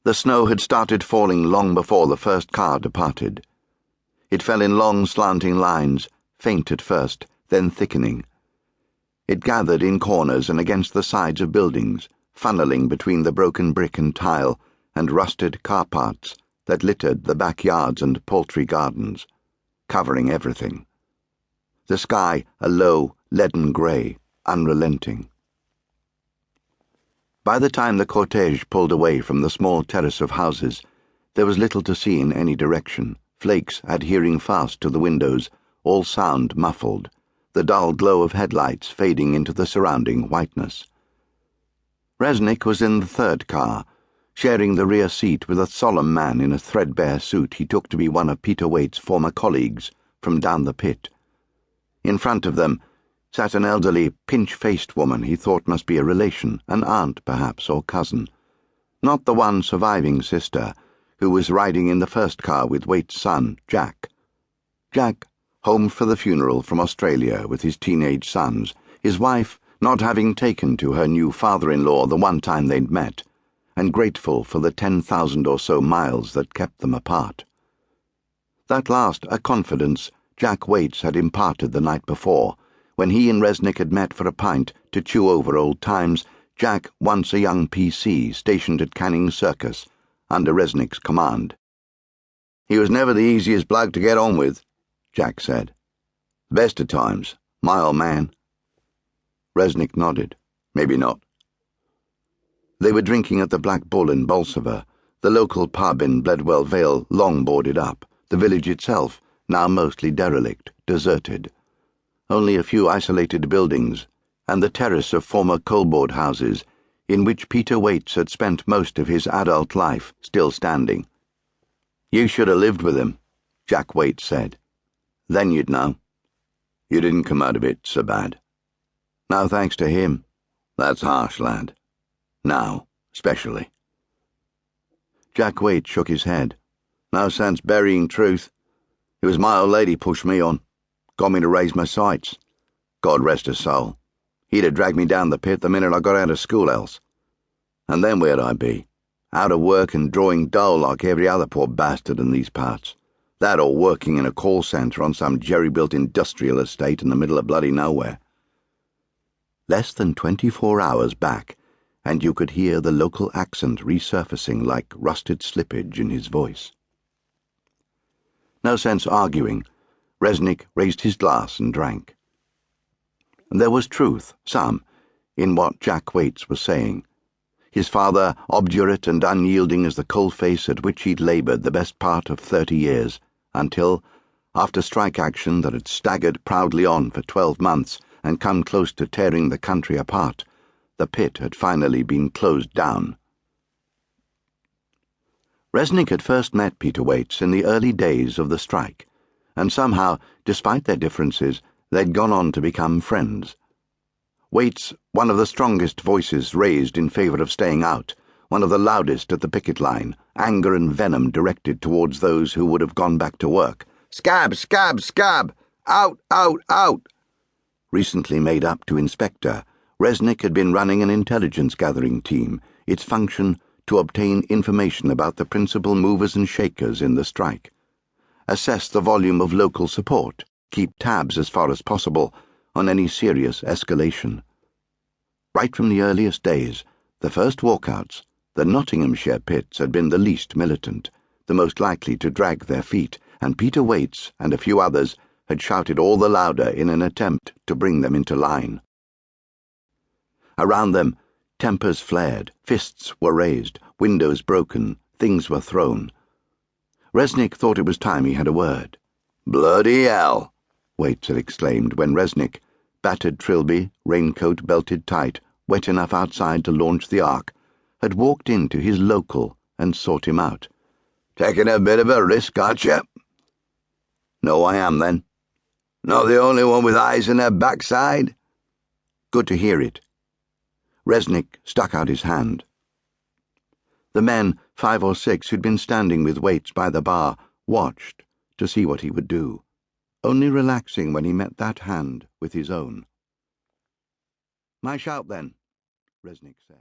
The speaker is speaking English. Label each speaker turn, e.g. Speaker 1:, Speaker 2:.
Speaker 1: The snow had started falling long before the first car departed. It fell in long slanting lines, faint at first, then thickening. It gathered in corners and against the sides of buildings, funneling between the broken brick and tile and rusted car parts that littered the backyards and poultry gardens, covering everything. The sky a low, leaden grey, unrelenting. By the time the cortege pulled away from the small terrace of houses, there was little to see in any direction, flakes adhering fast to the windows, all sound muffled, the dull glow of headlights fading into the surrounding whiteness. Resnick was in the third car, sharing the rear seat with a solemn man in a threadbare suit he took to be one of Peter Waite's former colleagues from down the pit. In front of them sat an elderly, pinch-faced woman he thought must be a relation, an aunt perhaps, or cousin. Not the one surviving sister, who was riding in the first car with Waite's son, Jack. Jack, home for the funeral from Australia with his teenage sons, his wife not having taken to her new father-in-law the one time they'd met, and grateful for the 10,000 or so miles that kept them apart. That last a confidence Jack Waite had imparted the night before, when he and Resnick had met for a pint to chew over old times, Jack, once a young PC stationed at Canning Circus, under Resnick's command. "He was never the easiest bloke to get on with," Jack said. "Best of times, my old man." Resnick nodded. "Maybe not." They were drinking at the Black Bull in Bolsover, the local pub in Bledwell Vale long boarded up, the village itself now mostly derelict, deserted. Only a few isolated buildings, and the terrace of former coalboard houses, in which Peter Waite had spent most of his adult life, still standing. "You should have lived with him," Jack Waite said. "Then you'd know. You didn't come out of it so bad." "No thanks to him." "That's harsh, lad. Now, especially." Jack Waite shook his head. "No sense burying truth. It was my old lady pushed me on. Got me to raise my sights. God rest her soul. He'd have dragged me down the pit the minute I got out of school else. And then where'd I be? Out of work and drawing dole like every other poor bastard in these parts. That or working in a call centre on some jerry-built industrial estate in the middle of bloody nowhere." Less than 24 hours back, and you could hear the local accent resurfacing like rusted slippage in his voice. No sense arguing. Resnick raised his glass and drank. There was truth, some, in what Jack Waite was saying. His father, obdurate and unyielding as the coalface at which he'd laboured the best part of 30 years, until, after strike action that had staggered proudly on for 12 months and come close to tearing the country apart, the pit had finally been closed down. Resnick had first met Peter Waite in the early days of the strike, and somehow, despite their differences, they'd gone on to become friends. Waite's one of the strongest voices raised in favour of staying out, one of the loudest at the picket line, anger and venom directed towards those who would have gone back to work. "Scab, scab, scab! Out, out, out!" Recently made up to inspector, Resnick had been running an intelligence-gathering team, its function to obtain information about the principal movers and shakers in the strike, assess the volume of local support, keep tabs as far as possible on any serious escalation. Right from the earliest days, the first walkouts, the Nottinghamshire pits had been the least militant, the most likely to drag their feet, and Peter Waite and a few others had shouted all the louder in an attempt to bring them into line. Around them, tempers flared, fists were raised, windows broken, things were thrown. Resnick thought it was time he had a word. "Bloody hell!" Waite had exclaimed when Resnick, battered trilby, raincoat belted tight, wet enough outside to launch the ark, had walked into his local and sought him out. "Taking a bit of a risk, aren't you?" "No, I am, then." "Not the only one with eyes in her backside?" "Good to hear it." Resnick stuck out his hand. The men, 5 or 6, who'd been standing with Waite by the bar, watched to see what he would do, only relaxing when he met that hand with his own. "My shout, then," Resnick said.